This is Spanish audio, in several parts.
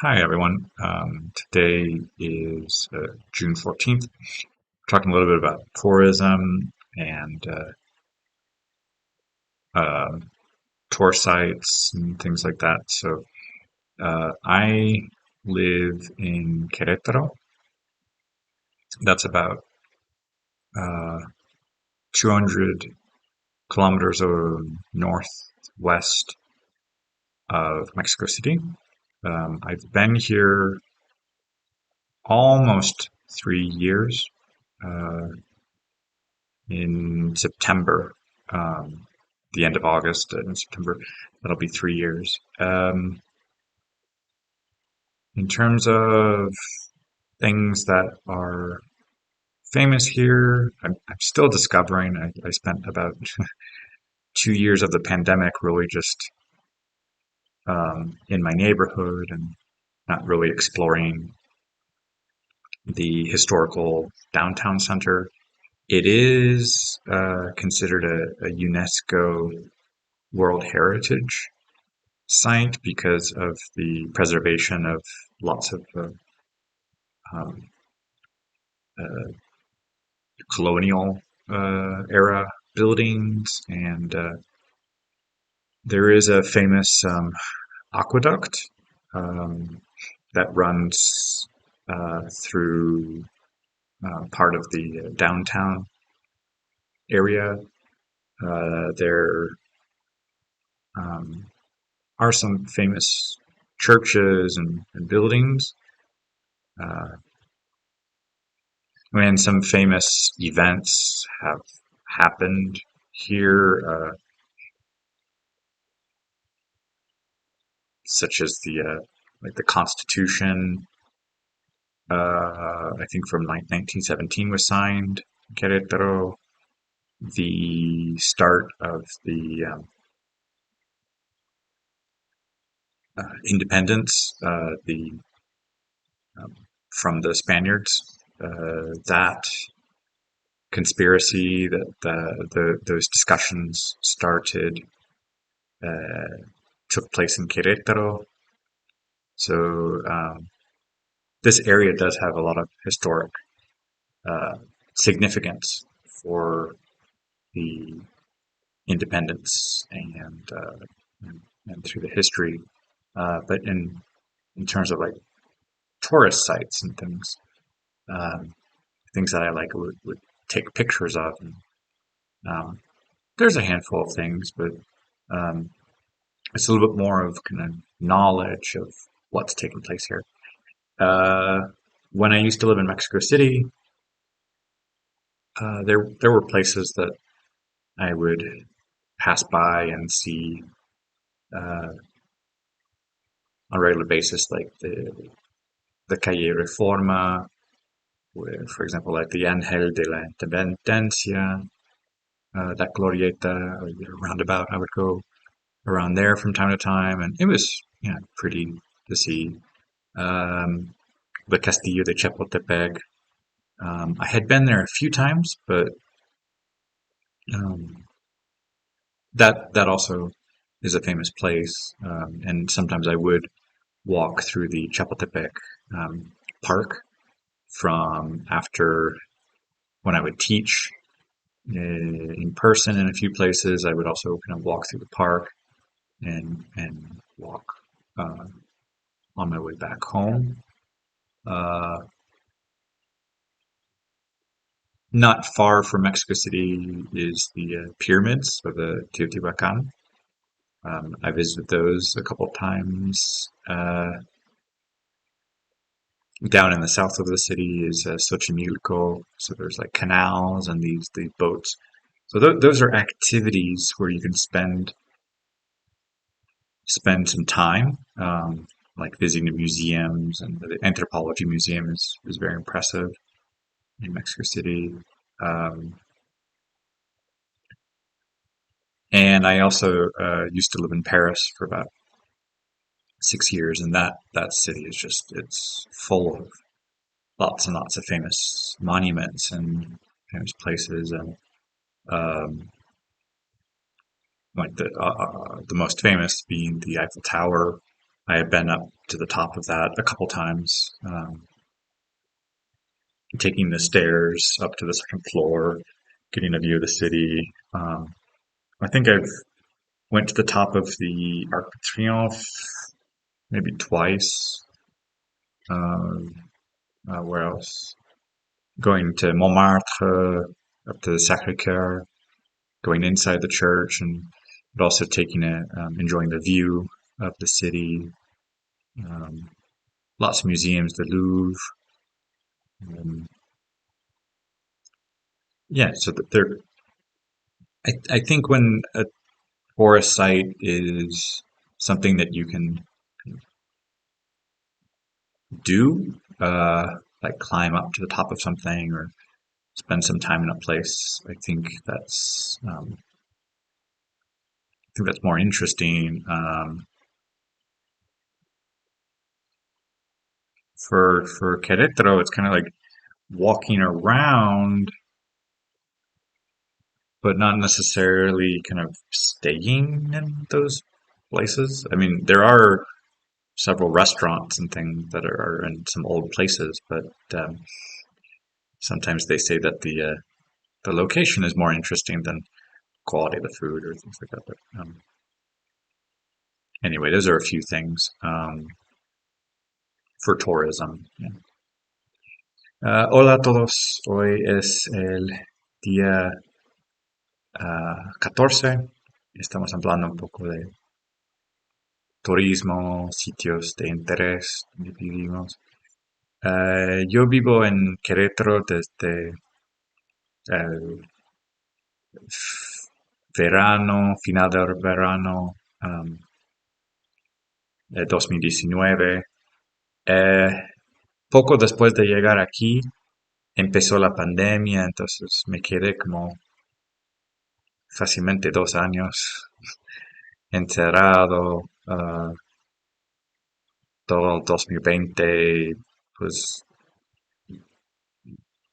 Hi, everyone. Today is June 14th. We're talking a little bit about tourism and uh, tour sites and things like that. I live in Querétaro. That's about uh, 200 kilometers northwest of Mexico City. I've been here almost 3 years. Uh, in September, the end of August in September. That'll be 3 years. In terms of things that are famous here, I'm still discovering. I spent about 2 years of the pandemic really just in my neighborhood and not really exploring the historical downtown center. It is considered a UNESCO World Heritage site because of the preservation of lots of um, uh, colonial era buildings, and there is a famous aqueduct um, that runs through part of the downtown area. There um, are some famous churches and buildings. Uh, And some famous events have happened here, such as the Constitution. I think from 1917 was signed in Querétaro. The start of the independence, the um, from the Spaniards. That conspiracy those discussions started uh, took place in Querétaro. So this area does have a lot of historic uh, significance for the independence and through the history. But in terms of like tourist sites and um, things that I like would take pictures of. And, um, there's a handful of things, but um, it's a little bit more of kind of knowledge of what's taking place here. Uh, when I used to live in Mexico City, there were places that I would pass by and see uh, on a regular basis, like the Calle Reforma, where, for example, like the Ángel de la Independencia, that Glorieta or the roundabout. I would go around there from time to time, and it was pretty to see. Um, the Castillo de Chapultepec. I had been there a few times, but um, that also is a famous place, and sometimes I would walk through the Chapultepec um, park from after when I would teach in person in a few places. I would also kind of walk through the park and walk uh, on my way back home. Uh, Not far from Mexico City is the pyramids of the Teotihuacan. I visited those a couple times. Down in the south of the city is Xochimilco, so there's like canals and these boats. So those are activities where you can spend some time, like visiting the museums, and the anthropology museum is very impressive in Mexico City. Um, and I also used to live in Paris for about 6 years, and that city is just it's full of lots and lots of famous monuments and famous places, and um, like the most famous being the Eiffel Tower. I have been up to the top of that a couple times, taking the stairs up to the second floor, getting a view of the city. I think I've went to the top of the Arc de Triomphe maybe twice. Um, where else? Going to Montmartre, up to the Sacré-Cœur, going inside the church, but also enjoying the view of the city. Um, Lots of museums, the Louvre. Um, yeah, so there. I think when a tourist site is something that you can do, like climb up to the top of something or spend some time in a place, I think that's more interesting. For Querétaro, it's kind of like walking around, but not necessarily kind of staying in those places. I mean, there are several restaurants and things that are in some old places, but sometimes they say that the location is more interesting than quality of the food or things like that. But anyway, those are a few things for tourism. Yeah. Hola a todos, hoy es el día 14. Estamos hablando un poco de turismo, sitios de interés donde vivimos. Yo vivo en Querétaro desde el final del verano de 2019. Eh, Poco después de llegar aquí empezó la pandemia, entonces me quedé como fácilmente 2 años encerrado. Todo el 2020, pues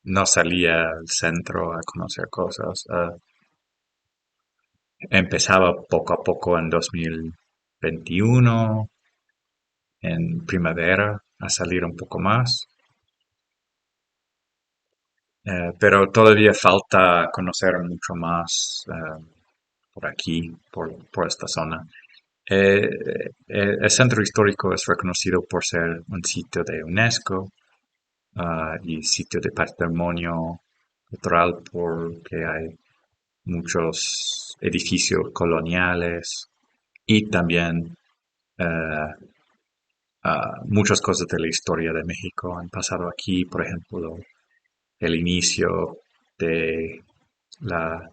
no salía al centro a conocer cosas. Empezaba poco a poco en 2021, en primavera, a salir un poco más. Pero todavía falta conocer mucho más por aquí, por esta zona. El centro histórico es reconocido por ser un sitio de UNESCO y sitio de patrimonio cultural porque hay muchos edificios coloniales y también eh, muchas cosas de la historia de México han pasado aquí, por ejemplo, el inicio de la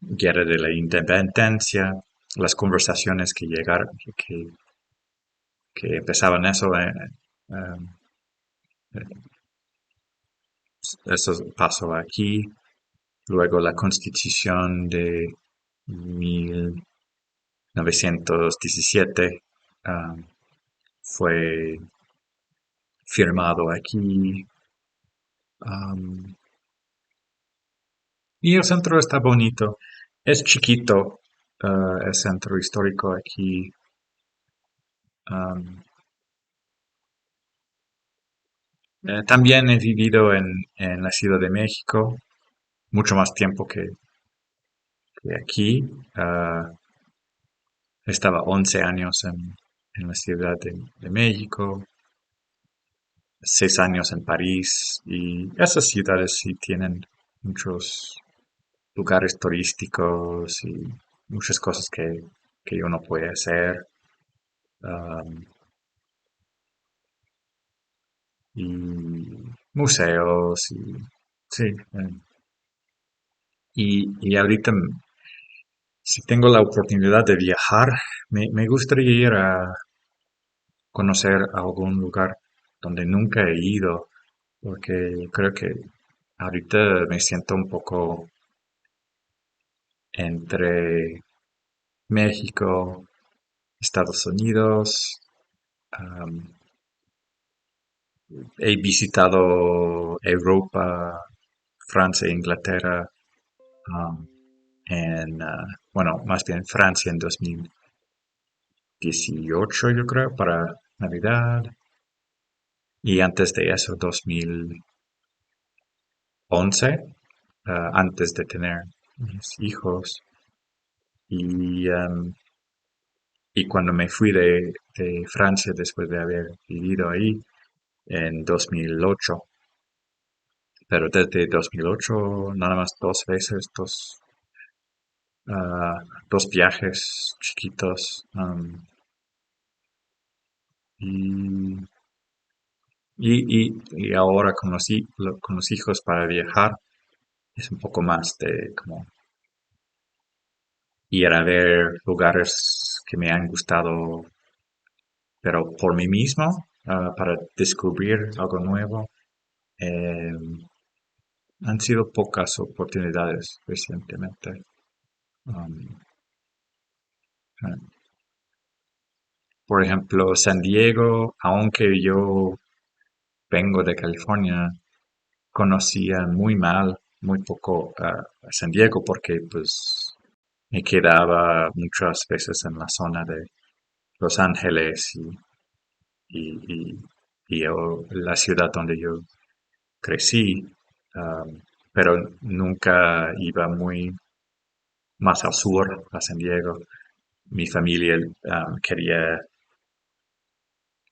guerra de la independencia, las conversaciones que llegaron, que empezaban eso pasó aquí. Luego la Constitución de 1917 fue firmado aquí. Y el centro está bonito. Es chiquito, el centro histórico aquí. Um, También he vivido en la Ciudad de México mucho más tiempo que aquí. Estaba 11 años en la Ciudad de México, 6 años en París y esas ciudades sí tienen muchos lugares turísticos y muchas cosas que uno puede hacer. um, y museos y sí. Y ahorita, si tengo la oportunidad de viajar, me gustaría ir a conocer algún lugar donde nunca he ido, porque creo que ahorita me siento un poco entre México, Estados Unidos. am, He visitado Europa, Francia e Inglaterra, bueno, más bien Francia en 2000. 18, yo creo, para Navidad. Y antes de eso, 2011, antes de tener mis hijos. Y, y cuando me fui de Francia después de haber vivido ahí en 2008. Pero desde 2008, nada más dos veces, ah, dos viajes chiquitos. Y, y ahora con con los hijos para viajar es un poco más de como ir a ver lugares que me han gustado, pero por mí mismo, para descubrir algo nuevo. Eh, Han sido pocas oportunidades recientemente. Um, eh, por ejemplo, San Diego, aunque yo vengo de California, conocía muy mal, muy poco a San Diego porque pues me quedaba muchas veces en la zona de Los Ángeles y, la ciudad donde yo crecí, pero nunca iba muy más al sur, a San Diego. Mi familia quería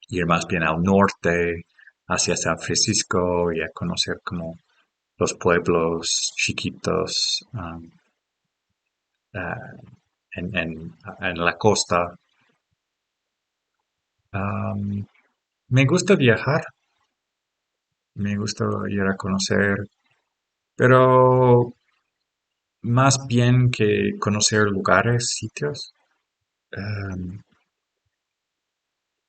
ir más bien al norte, hacia San Francisco y a conocer como los pueblos chiquitos ah, en la costa. Am, Me gusta viajar, me gusta ir a conocer, pero más bien que conocer lugares, sitios. am,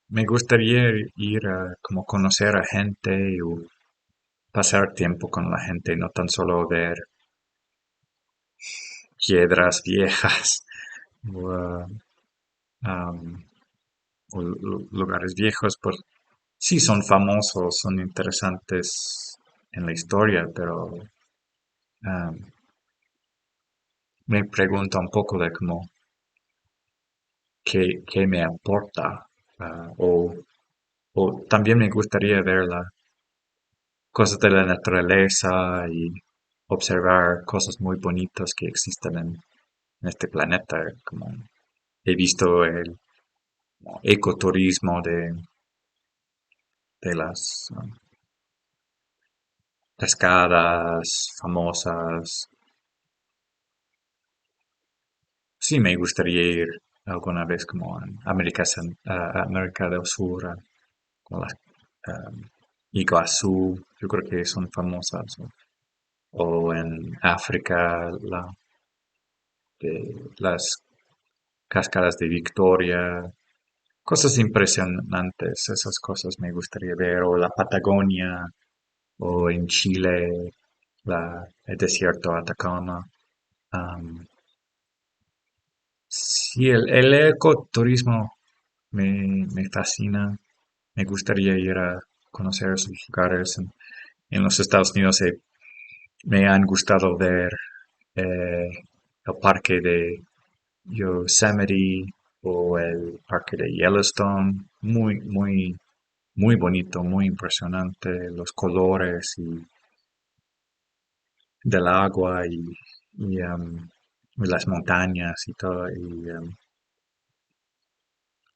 Me gustaría ir a como conocer a gente y pasar tiempo con la gente, no tan solo ver piedras viejas o, am, o lugares viejos, pues sí son famosos, son interesantes en la historia, pero am, me pregunto un poco de cómo qué me aporta, o también me gustaría ver las cosas de la naturaleza y observar cosas muy bonitas que existen en este planeta, como he visto el ecoturismo de las cascadas famosas. Sí, me gustaría ir alguna vez como en América del Sur, con las Iguazú, yo creo que son famosas, o en África, las cascadas de Victoria, cosas impresionantes, esas cosas me gustaría ver, o la Patagonia, o en Chile, el desierto Atacama. Am, sí, el ecoturismo me fascina. Me gustaría ir a conocer esos lugares. En los Estados Unidos me han gustado ver eh, el parque de Yosemite o el parque de Yellowstone. Muy bonito, muy impresionante. Los colores del agua y las montañas y todo.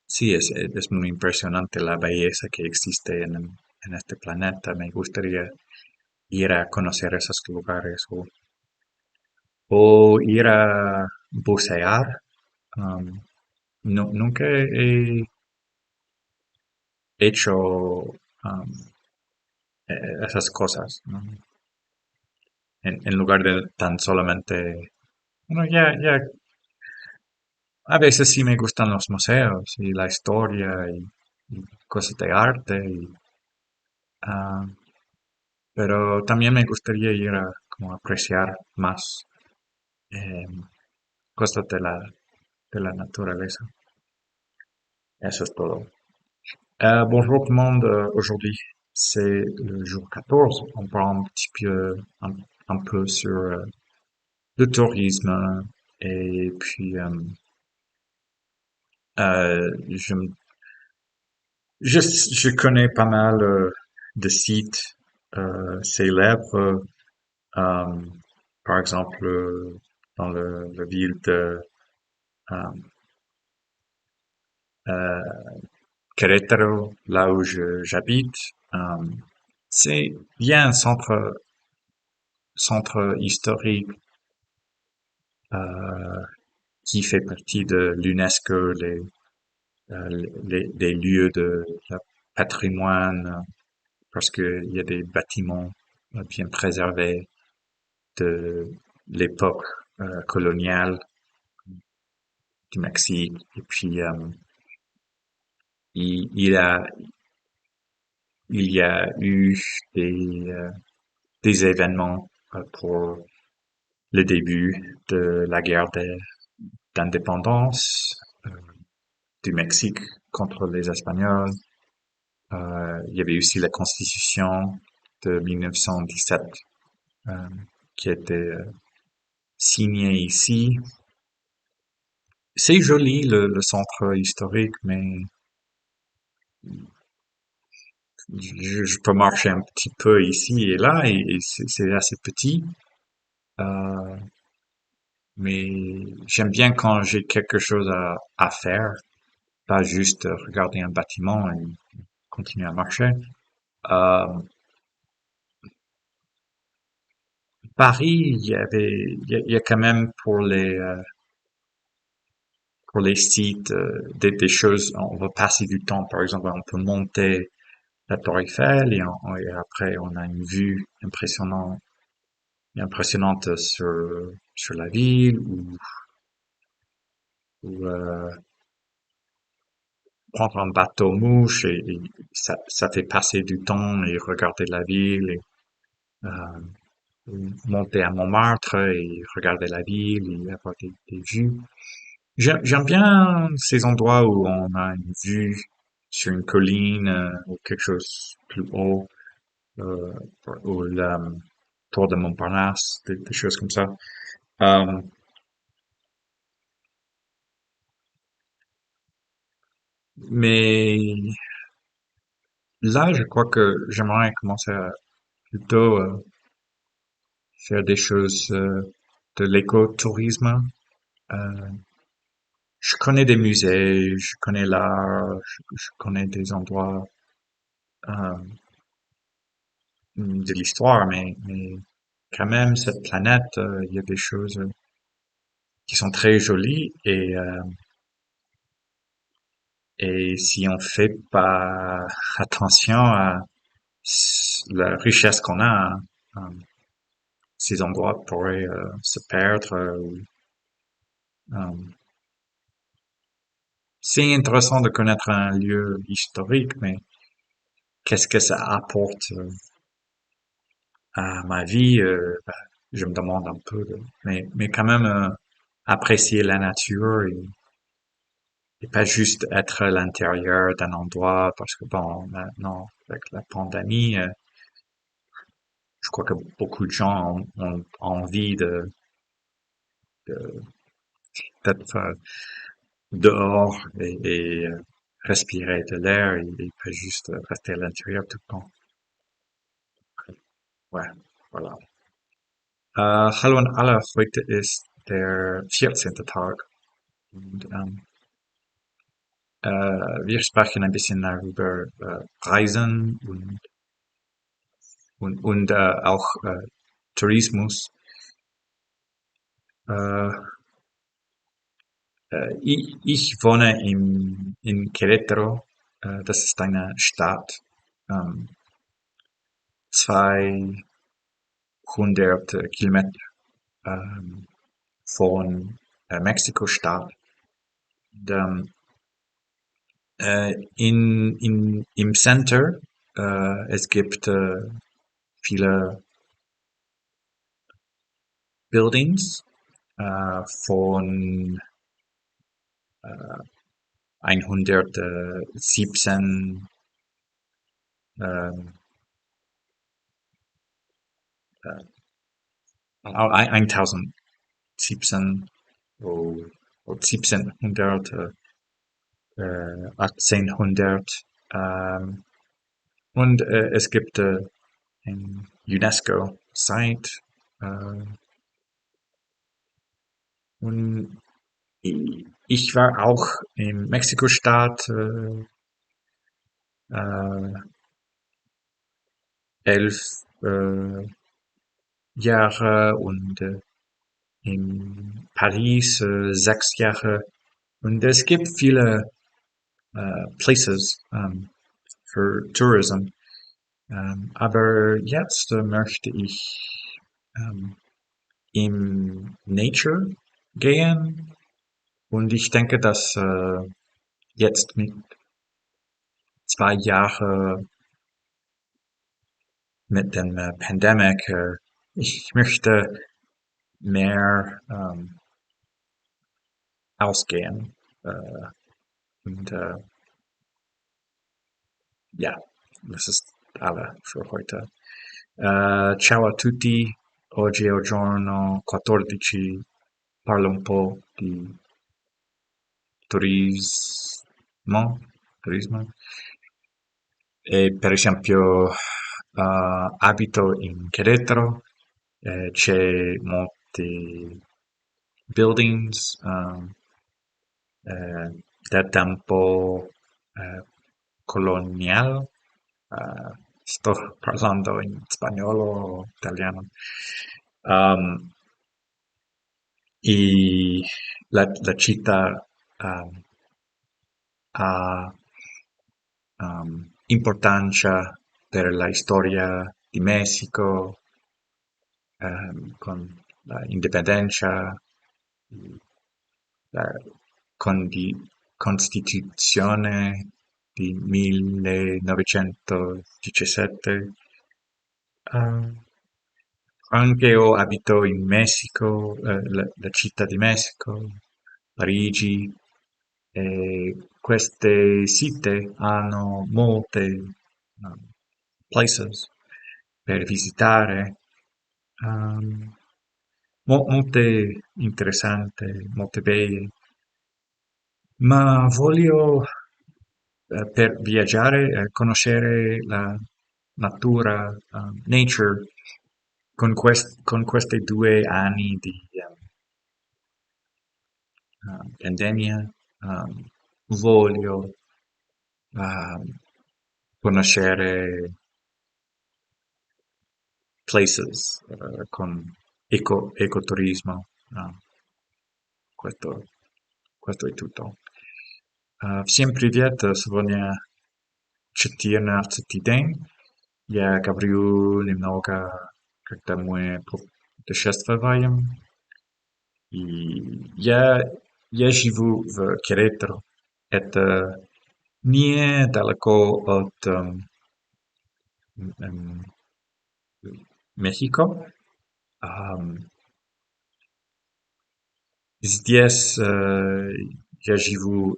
Sí, es muy impresionante la belleza que existe en este planeta. Me gustaría ir a conocer esos lugares o ir a bucear. Um, Nunca he hecho esas cosas, ¿no? En lugar de tan solamente, bueno, ya, a veces sí me gustan los museos y la historia y cosas de arte, ah, pero también me gustaría ir a como apreciar más eh, cosas de la naturaleza. Eso es todo. Bonjour tout le monde, aujourd'hui c'est le jour 14. On parle un petit peu, un peu sur le tourisme et puis Je, je connais pas mal de sites célèbres, euh, par exemple dans la ville de euh, euh, Querétaro, là où j'habite. Euh, c'est bien un centre historique euh, qui fait partie de l'UNESCO, les lieux de la patrimoine, parce qu'il y a des bâtiments bien préservés de l'époque coloniale du Mexique. Et puis, il, il a, il y a eu des événements pour le début de la guerre d'indépendance du Mexique contre les Espagnols. Il y avait aussi la Constitution de 1917 euh, qui a été signée ici. C'est joli le centre historique, mais je peux marcher un petit peu ici et là et c'est assez petit. Euh, mais j'aime bien quand j'ai quelque chose à faire, pas juste regarder un bâtiment et continuer à marcher. Euh, Paris, il y a quand même pour les sites des choses. On va passer du temps. Par exemple, on peut monter la Tour Eiffel et après on a une vue impressionnante sur la ville ou prendre un bateau mouche et ça fait passer du temps et regarder la ville et monter à Montmartre et regarder la ville et avoir des vues. J'aime bien ces endroits où on a une vue sur une colline ou quelque chose plus haut, euh, ou la tour de Montparnasse, des choses comme ça. Euh, mais là, je crois que j'aimerais commencer à plutôt faire des choses de l'écotourisme. Euh, je connais des musées, je connais l'art, je connais des endroits euh, de l'histoire, mais quand même, cette planète, il y a des choses qui sont très jolies et si on fait pas attention à la richesse qu'on a, ces endroits pourraient se perdre. Euh, c'est intéressant de connaître un lieu historique, mais qu'est-ce que ça apporte à ma vie? Je me demande un peu. Mais quand même, apprécier la nature et pas juste être à l'intérieur d'un endroit parce que bon, maintenant, avec la pandémie, je crois que beaucoup de gens ont envie de- d'être dehors et respirer de l'air et pas juste rester à l'intérieur tout le temps. Ouais, voilà. Hallo an alle, heute ist der 14. Tag und wir sprechen ein bisschen darüber Reisen und auch Tourismus. Äh, ich wohne in Querétaro, das ist eine Stadt, ähm, 200 Kilometer ähm, von Mexiko-Stadt. Und, im Center, es gibt viele Buildings von 117 ähm, 1017 oder 1700 1800. Ähm, und es gibt ein UNESCO-Site. Äh, und ich war auch im Mexiko-Staat 11 Jahre und in Paris 6 Jahre. Und es gibt viele Places für Tourism. Aber jetzt möchte ich ähm, in Nature gehen und ich denke, dass jetzt mit 2 Jahren mit dem Pandemic ich möchte mehr ausgehen und ja, das ist alle für heute. Ciao a tutti, oggi è il giorno 14, parlo un po' di turismo. E per esempio, abito in Querétaro, c'è molti buildings da tempo colonial. Sto parlando in spagnolo o italiano. Um, y la città ha importancia per la storia di Messico con la independencia, la Costituzione di 1917. Anche io abito in Messico, la città di Messico, Parigi, e queste site hanno molte places per visitare, um, molte interessanti, molte belle, ma voglio per viaggiare, conoscere la natura, nature, con questi 2 anni di pandemia, voglio um, conoscere places con ecotourismo. Questo, questo è tutto. Всем привет, сегодня 14 день. Я говорю немного, когда мы путешествуем. И я живу в Querétaro. Это недалеко от м, Мехико. Ам, Здесь я живу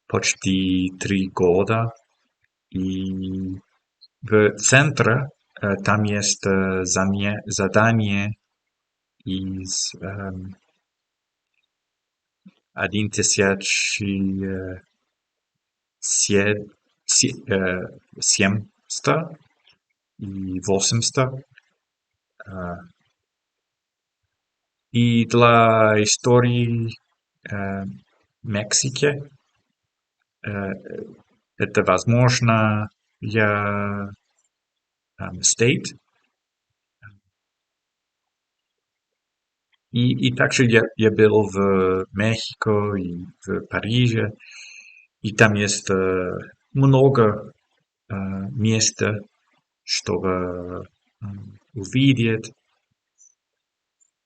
почти 3 года. И в центре там есть задание из 1700 и 800. И для истории Мексики это возможно я state. И также я был в Мехико и в Париже, и там есть много места, чтобы увидеть.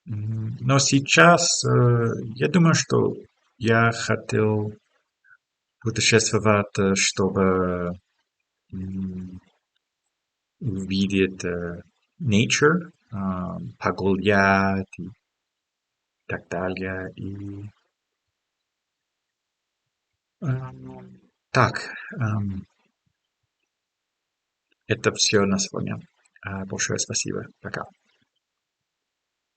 Но сейчас я думаю, что я хотел путешествовать, чтобы увидеть nature, погулять и так далее. И так, это все на сегодня. Большое спасибо. Пока.